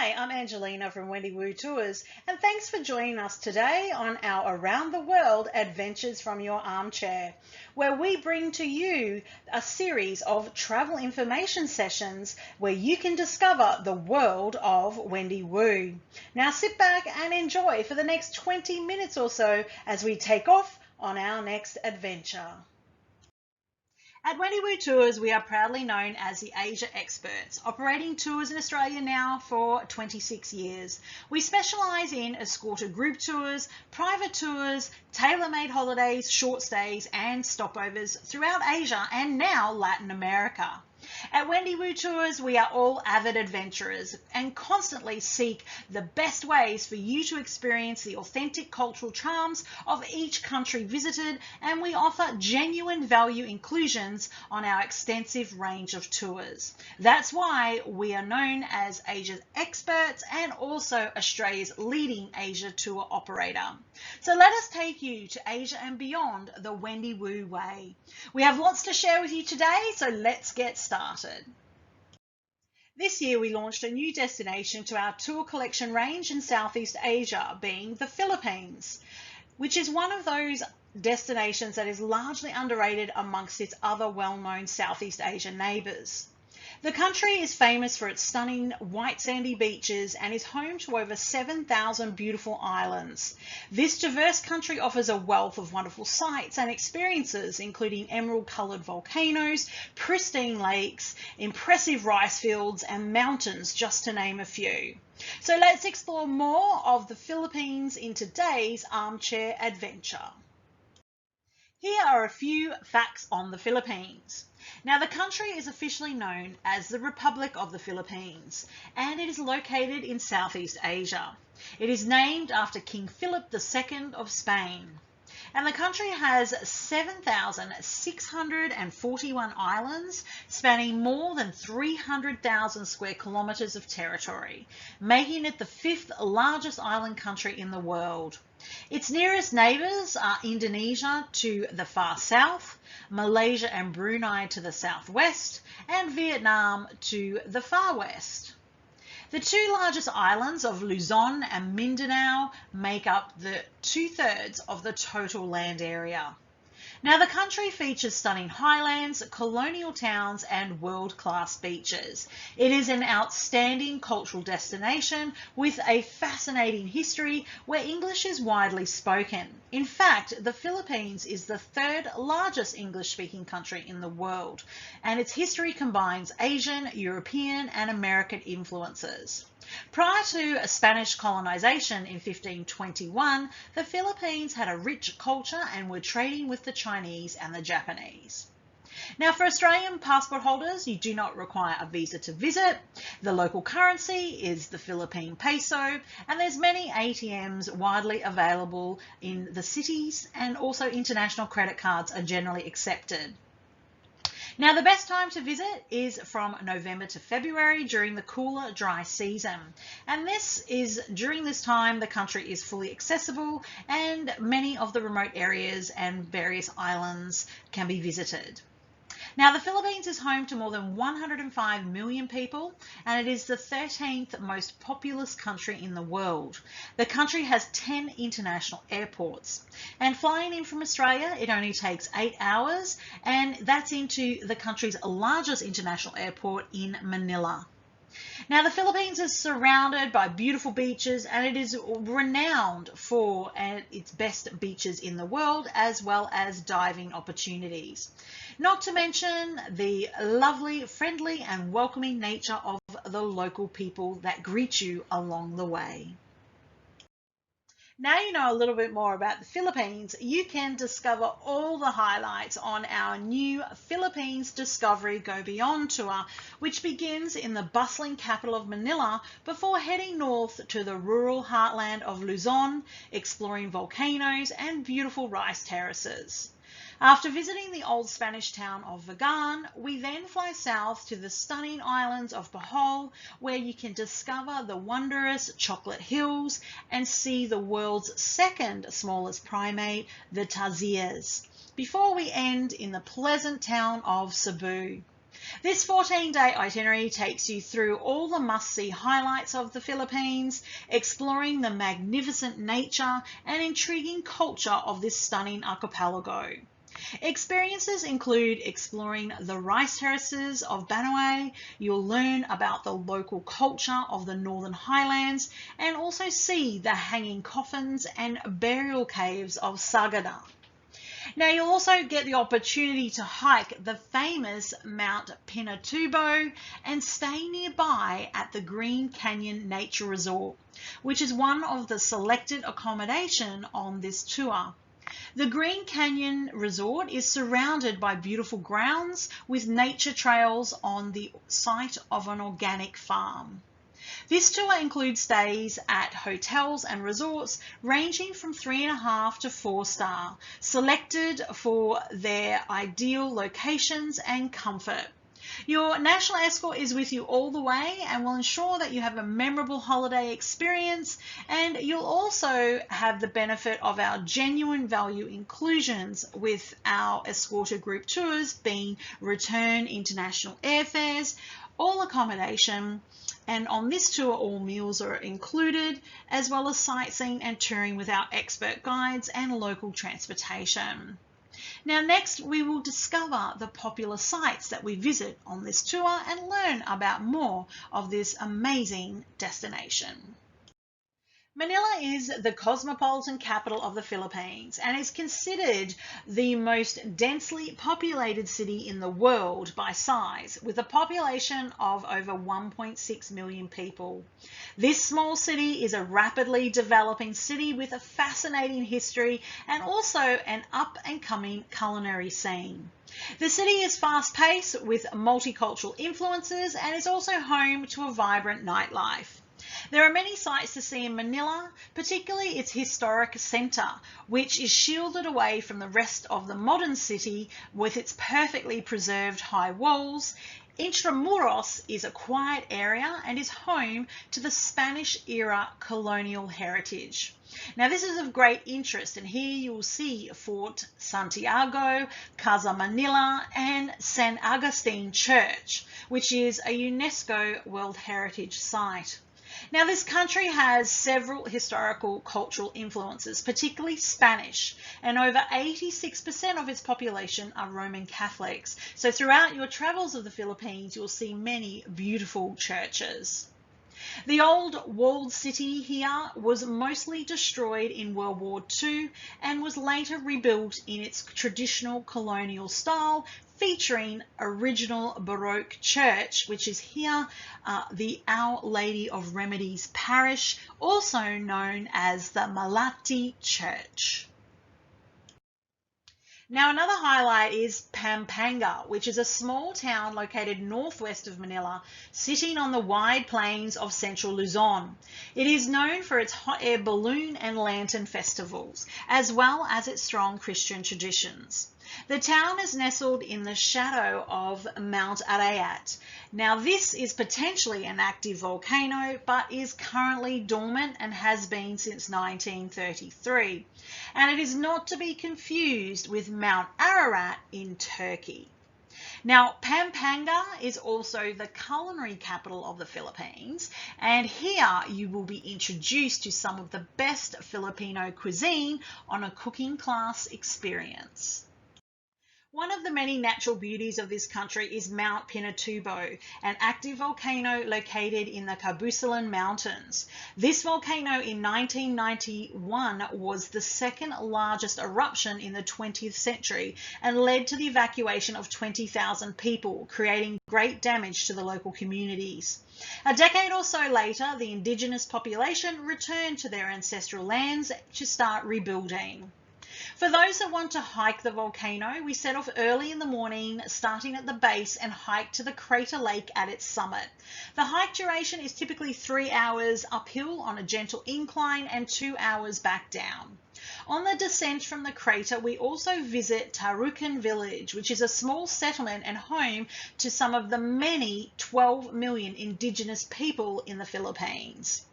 Hi, I'm Angelina from Wendy Woo Tours, and thanks for joining us today on our Around the World Adventures from Your Armchair, where we bring to you a series of travel information sessions where you can discover the world of Wendy Woo. Now sit back and enjoy for the next 20 minutes or so as we take off on our next adventure. At Wendy Woo Tours, we are proudly known as the Asia experts, operating tours in Australia now for 26 years. We specialise in escorted group tours, private tours, tailor-made holidays, short stays and stopovers throughout Asia and now Latin America. At Wendy Woo Tours, we are all avid adventurers and constantly seek the best ways for you to experience the authentic cultural charms of each country visited, and we offer genuine value inclusions on our extensive range of tours. That's why we are known as Asia's experts and also Australia's leading Asia tour operator. So let us take you to Asia and beyond the Wendy Woo way. We have lots to share with you today, so let's get started. This year we launched a new destination to our tour collection range in Southeast Asia, being the Philippines, which is one of those destinations that is largely underrated amongst its other well-known Southeast Asian neighbours. The country is famous for its stunning white sandy beaches and is home to over 7,000 beautiful islands. This diverse country offers a wealth of wonderful sights and experiences, including emerald-coloured volcanoes, pristine lakes, impressive rice fields and mountains, just to name a few. So let's explore more of the Philippines in today's Armchair Adventure. Here are a few facts on the Philippines. Now, the country is officially known as the Republic of the Philippines, and it is located in Southeast Asia. It is named after King Philip II of Spain. And the country has 7,641 islands, spanning more than 300,000 square kilometres of territory, making it the 5th largest island country in the world. Its nearest neighbours are Indonesia to the far south, Malaysia and Brunei to the southwest, and Vietnam to the far west. The two largest islands of Luzon and Mindanao make up the 2/3 of the total land area. Now, the country features stunning highlands, colonial towns and world-class beaches. It is an outstanding cultural destination with a fascinating history where English is widely spoken. In fact, the Philippines is the 3rd largest English-speaking country in the world, and its history combines Asian, European and American influences. Prior to Spanish colonization in 1521, the Philippines had a rich culture and were trading with the Chinese and the Japanese. Now, for Australian passport holders, you do not require a visa to visit. The local currency is the Philippine peso, and there's many ATMs widely available in the cities, and also international credit cards are generally accepted. Now, the best time to visit is from November to February during the cooler, dry season. And during this time, the country is fully accessible and many of the remote areas and various islands can be visited. Now, the Philippines is home to more than 105 million people, and it is the 13th most populous country in the world. The country has 10 international airports, and flying in from Australia, it only takes 8 hours, and that's into the country's largest international airport in Manila. Now, the Philippines is surrounded by beautiful beaches, and it is renowned for its best beaches in the world, as well as diving opportunities. Not to mention the lovely, friendly and welcoming nature of the local people that greet you along the way. Now you know a little bit more about the Philippines, you can discover all the highlights on our new Philippines Discovery Go Beyond tour, which begins in the bustling capital of Manila before heading north to the rural heartland of Luzon, exploring volcanoes and beautiful rice terraces. After visiting the old Spanish town of Vigan, we then fly south to the stunning islands of Bohol, where you can discover the wondrous chocolate hills and see the world's 2nd smallest primate, the tarsiers, before we end in the pleasant town of CEBU. This 14-day itinerary takes you through all the must-see highlights of the Philippines, exploring the magnificent nature and intriguing culture of this stunning archipelago. Experiences include exploring the rice terraces of Banue. You'll learn about the local culture of the Northern Highlands and also see the hanging coffins and burial caves of Sagada. Now you'll also get the opportunity to hike the famous Mount Pinatubo and stay nearby at the Green Canyon Nature Resort, which is one of the selected accommodation on this tour. The Green Canyon Resort is surrounded by beautiful grounds with nature trails on the site of an organic farm. This tour includes stays at hotels and resorts ranging from 3.5 to 4-star, selected for their ideal locations and comfort. Your national escort is with you all the way and will ensure that you have a memorable holiday experience, and you'll also have the benefit of our genuine value inclusions with our escorted group tours being return international airfares, all accommodation, and on this tour all meals are included, as well as sightseeing and touring with our expert guides and local transportation. Now next we will discover the popular sites that we visit on this tour and learn about more of this amazing destination. Manila is the cosmopolitan capital of the Philippines and is considered the most densely populated city in the world by size, with a population of over 1.6 million people. This small city is a rapidly developing city with a fascinating history and also an up-and-coming culinary scene. The city is fast-paced with multicultural influences and is also home to a vibrant nightlife. There are many sights to see in Manila, particularly its historic centre, which is shielded away from the rest of the modern city with its perfectly preserved high walls. Intramuros is a quiet area and is home to the Spanish-era colonial heritage. Now this is of great interest, and here you will see Fort Santiago, Casa Manila and San Agustin Church, which is a UNESCO World Heritage Site. Now this country has several historical cultural influences, particularly Spanish, and over 86% of its population are Roman Catholics. So throughout your travels of the Philippines, you'll see many beautiful churches. The old walled city here was mostly destroyed in World War II and was later rebuilt in its traditional colonial style, featuring original Baroque church, which is here the Our Lady of Remedies Parish, also known as the Malati Church. Now another highlight is Pampanga, which is a small town located northwest of Manila, sitting on the wide plains of central Luzon. It is known for its hot air balloon and lantern festivals, as well as its strong Christian traditions. The town is nestled in the shadow of Mount Arayat. Now this is potentially an active volcano, but is currently dormant and has been since 1933. And it is not to be confused with Mount Ararat in Turkey. Now, Pampanga is also the culinary capital of the Philippines, and here you will be introduced to some of the best Filipino cuisine on a cooking class experience. One of the many natural beauties of this country is Mount Pinatubo, an active volcano located in the Cabusilan Mountains. This volcano in 1991 was the second largest eruption in the 20th century and led to the evacuation of 20,000 people, creating great damage to the local communities. A decade or so later, the indigenous population returned to their ancestral lands to start rebuilding. For those that want to hike the volcano, we set off early in the morning, starting at the base, and hike to the crater lake at its summit. The hike duration is typically 3 hours uphill on a gentle incline and 2 hours back down. On the descent from the crater, we also visit Tarukan village, which is a small settlement and home to some of the many 12 million indigenous people in the Philippines.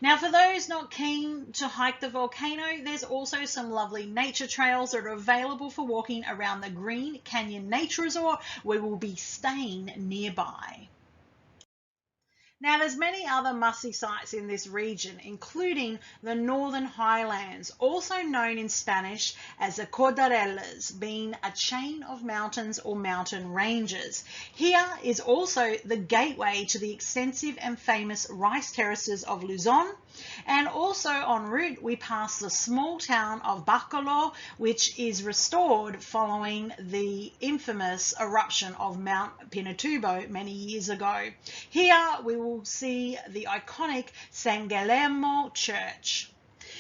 Now, for those not keen to hike the volcano, there's also some lovely nature trails that are available for walking around the Green Canyon Nature Resort, where we'll be staying nearby. Now, there's many other must-see sites in this region, including the Northern Highlands, also known in Spanish as the Cordilleras, being a chain of mountains or mountain ranges. Here is also the gateway to the extensive and famous rice terraces of Luzon, and also en route we pass the small town of Bacolod, which is restored following the infamous eruption of Mount Pinatubo many years ago. Here we will see the iconic San Guillermo Church.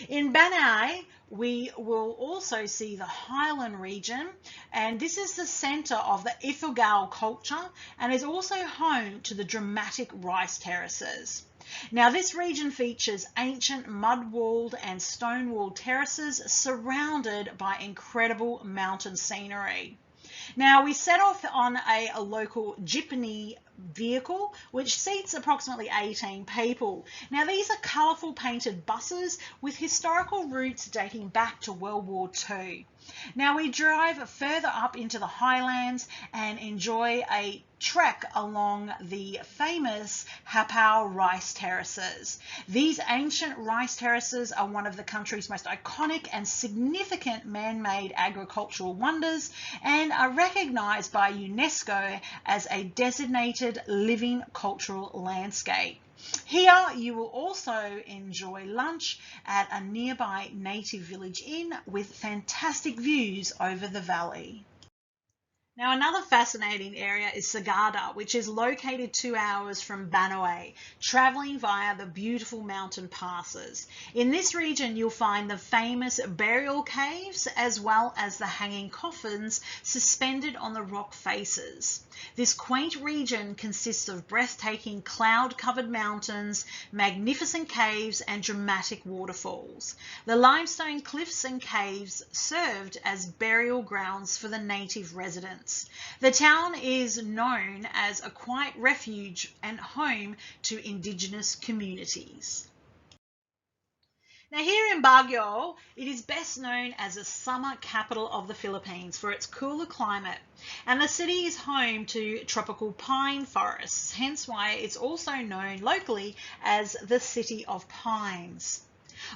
In Banay, we will also see the Highland region, and this is the centre of the Ifugao culture and is also home to the dramatic rice terraces. Now, this region features ancient mud-walled and stone-walled terraces surrounded by incredible mountain scenery. Now, we set off on a local jeepney vehicle which seats approximately 18 people. Now, these are colourful painted buses with historical roots dating back to World War II. Now, we drive further up into the highlands and enjoy a trek along the famous Hapao rice terraces. These ancient rice terraces are one of the country's most iconic and significant man-made agricultural wonders and are recognised by UNESCO as a designated living cultural landscape. Here you will also enjoy lunch at a nearby native village inn with fantastic views over the valley. Now, another fascinating area is Sagada, which is located 2 hours from Banoi, travelling via the beautiful mountain passes. In this region, you'll find the famous burial caves as well as the hanging coffins suspended on the rock faces. This quaint region consists of breathtaking cloud-covered mountains, magnificent caves, and dramatic waterfalls. The limestone cliffs and caves served as burial grounds for the native residents. The town is known as a quiet refuge and home to indigenous communities. Now, here in Baguio, it is best known as the summer capital of the Philippines for its cooler climate, and the city is home to tropical pine forests, hence why it's also known locally as the City of Pines.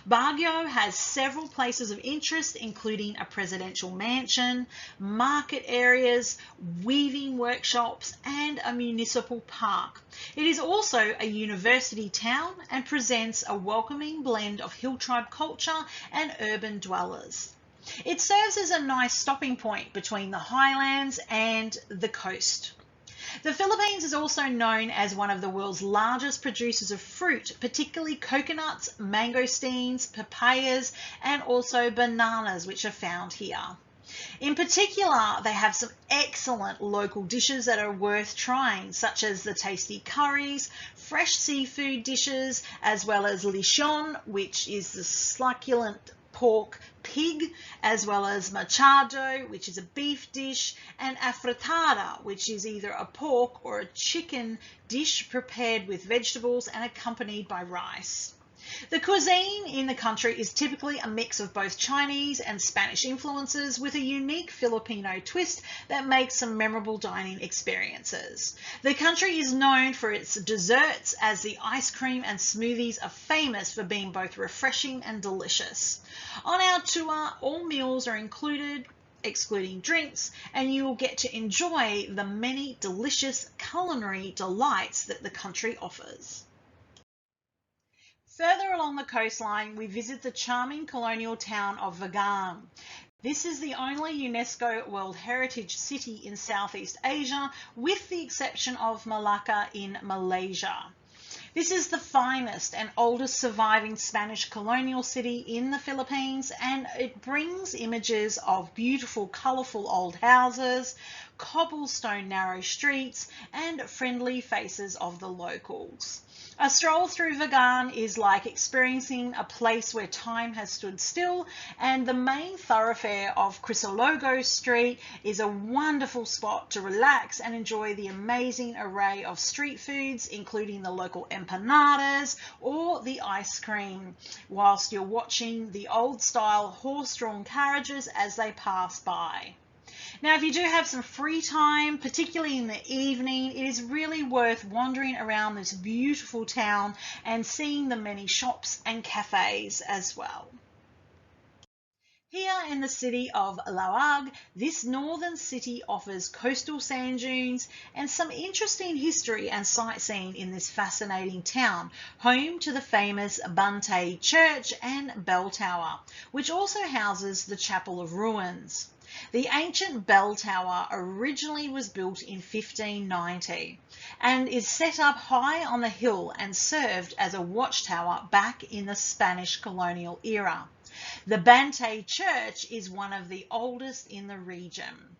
Baguio has several places of interest, including a presidential mansion, market areas, weaving workshops, and a municipal park. It is also a university town and presents a welcoming blend of hill tribe culture and urban dwellers. It serves as a nice stopping point between the highlands and the coast. The Philippines is also known as one of the world's largest producers of fruit, particularly coconuts, mangosteens, papayas, and also bananas, which are found here. In particular, they have some excellent local dishes that are worth trying, such as the tasty curries, fresh seafood dishes, as well as lechon, which is the succulent pork pig, as well as machado, which is a beef dish, and afritada, which is either a pork or a chicken dish prepared with vegetables and accompanied by rice. The cuisine in the country is typically a mix of both Chinese and Spanish influences with a unique Filipino twist that makes some memorable dining experiences. The country is known for its desserts, as the ice cream and smoothies are famous for being both refreshing and delicious. On our tour, all meals are included, excluding drinks, and you will get to enjoy the many delicious culinary delights that the country offers. Further along the coastline, we visit the charming colonial town of VIGAN. This is the only UNESCO World Heritage City in Southeast Asia, with the exception of Malacca in Malaysia. This is the finest and oldest surviving Spanish colonial city in the Philippines, and it brings images of beautiful, colourful old houses, cobblestone narrow streets, and friendly faces of the locals. A stroll through Vigan is like experiencing a place where time has stood still, and the main thoroughfare of Crisologo Street is a wonderful spot to relax and enjoy the amazing array of street foods, including the local empanadas or the ice cream, whilst you're watching the old-style horse-drawn carriages as they pass by. Now, if you do have some free time, particularly in the evening, it is really worth wandering around this beautiful town and seeing the many shops and cafes as well. Here in the city of LAOAG, this northern city offers coastal sand dunes and some interesting history and sightseeing in this fascinating town, home to the famous Bante Church and Bell Tower, which also houses the Chapel of Ruins. The ancient bell tower originally was built in 1590 and is set up high on the hill and served as a watchtower back in the Spanish colonial era. The Bante Church is one of the oldest in the region.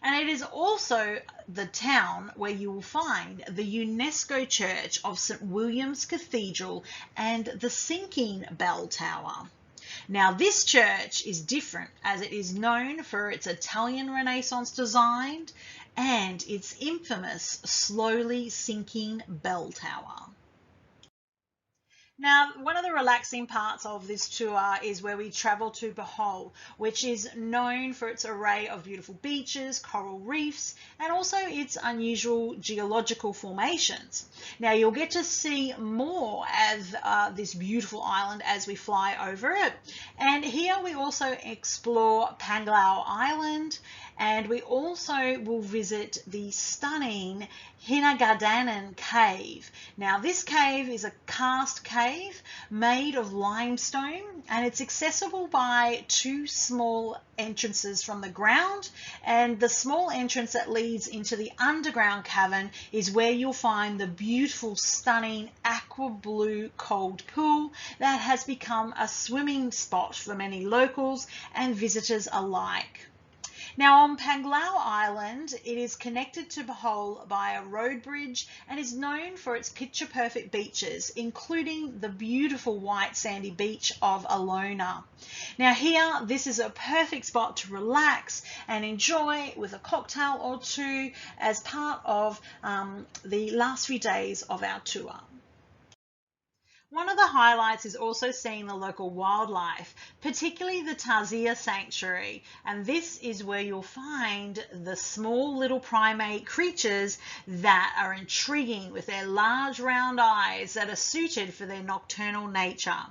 And it is also the town where you will find the UNESCO Church of St. William's Cathedral and the sinking bell tower. Now, this church is different as it is known for its Italian Renaissance design and its infamous slowly sinking bell tower. Now, one of the relaxing parts of this tour is where we travel to Bohol, which is known for its array of beautiful beaches, coral reefs, and also its unusual geological formations. Now, you'll get to see more of this beautiful island as we fly over it. And here we also explore Panglao Island, and we also will visit the stunning Hinagadanan Cave. Now, this cave is a karst cave made of limestone, and it's accessible by two small entrances from the ground, and the small entrance that leads into the underground cavern is where you'll find the beautiful, stunning aqua blue cold pool that has become a swimming spot for many locals and visitors alike. Now, on Panglao Island, it is connected to Bohol by a road bridge and is known for its picture-perfect beaches, including the beautiful white sandy beach of Alona. Now here, this is a perfect spot to relax and enjoy with a cocktail or two as part of the last few days of our tour. One of the highlights is also seeing the local wildlife, particularly the Tarsier sanctuary, and this is where you'll find the small little primate creatures that are intriguing with their large round eyes that are suited for their nocturnal nature.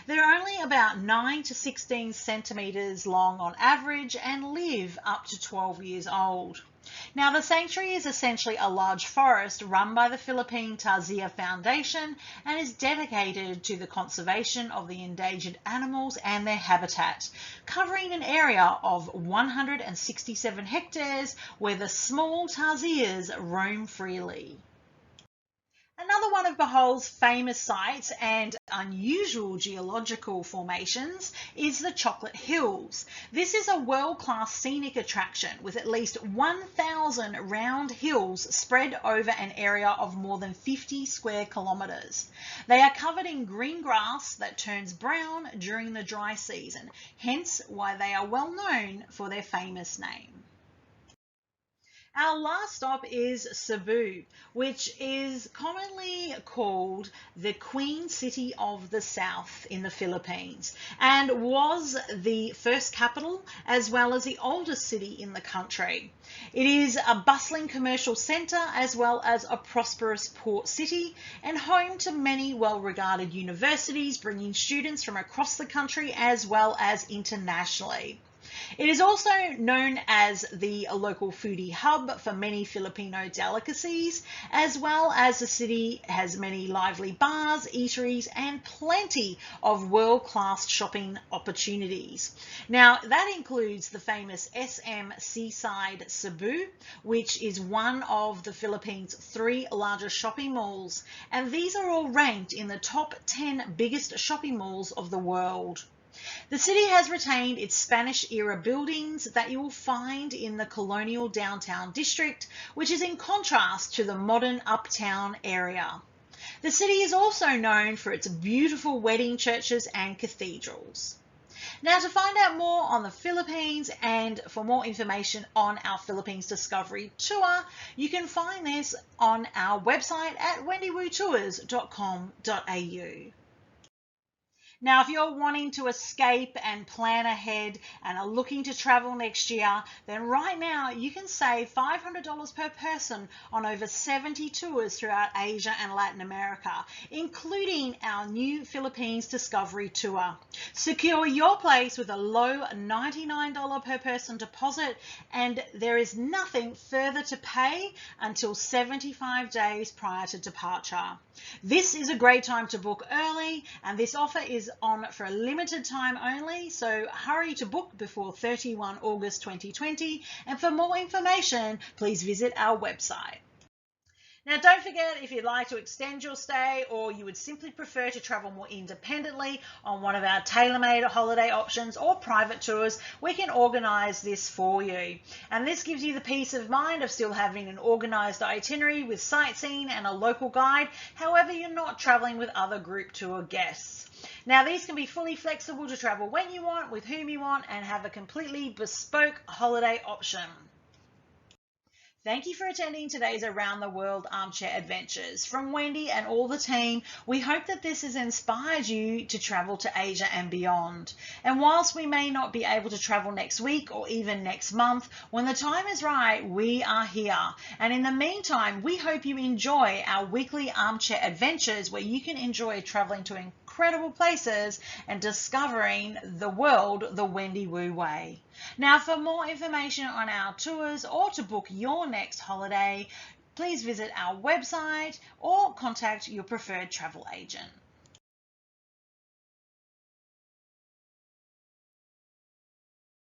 They're only about 9 to 16 centimeters long on average and live up to 12 years old. Now, the sanctuary is essentially a large forest run by the Philippine Tarsier Foundation and is dedicated to the conservation of the endangered animals and their habitat, covering an area of 167 hectares where the small tarsiers roam freely. Another one of Bohol's famous sites and unusual geological formations is the Chocolate Hills. This is a world-class scenic attraction with at least 1,000 round hills spread over an area of more than 50 square kilometres. They are covered in green grass that turns brown during the dry season, hence why they are well known for their famous name. Our last stop is Cebu, which is commonly called the Queen City of the South in the Philippines and was the first capital as well as the oldest city in the country. It is a bustling commercial centre as well as a prosperous port city and home to many well-regarded universities, bringing students from across the country as well as internationally. It is also known as the local foodie hub for many Filipino delicacies, as well as the city has many lively bars, eateries, and plenty of world-class shopping opportunities. Now, that includes the famous SM Seaside Cebu, which is one of the Philippines' 3 largest shopping malls, and these are all ranked in the top 10 biggest shopping malls of the world. The city has retained its Spanish-era buildings that you will find in the colonial downtown district, which is in contrast to the modern uptown area. The city is also known for its beautiful wedding churches and cathedrals. Now, to find out more on the Philippines and for more information on our Philippines Discovery Tour, you can find this on our website at wendywotours.com.au. Now, if you're wanting to escape and plan ahead and are looking to travel next year, then right now you can save $500 per person on over 70 tours throughout Asia and Latin America, including our new Philippines Discovery Tour. Secure your place with a low $99 per person deposit, and there is nothing further to pay until 75 days prior to departure. This is a great time to book early, and this offer is on for a limited time only, so hurry to book before 31 August 2020, and for more information please visit our website. Now, don't forget, if you'd like to extend your stay or you would simply prefer to travel more independently on one of our tailor-made holiday options or private tours, we can organise this for you. And this gives you the peace of mind of still having an organised itinerary with sightseeing and a local guide, however you're not travelling with other group tour guests. Now, these can be fully flexible to travel when you want, with whom you want, and have a completely bespoke holiday option. Thank you for attending today's Around the World Armchair Adventures. From Wendy and all the team, we hope that this has inspired you to travel to Asia and beyond. And whilst we may not be able to travel next week or even next month, when the time is right, we are here. And in the meantime, we hope you enjoy our weekly Armchair Adventures, where you can enjoy traveling to incredible places and discovering the world the Wendy Woo way. Now, for more information on our tours or to book your next holiday, please visit our website or contact your preferred travel agent.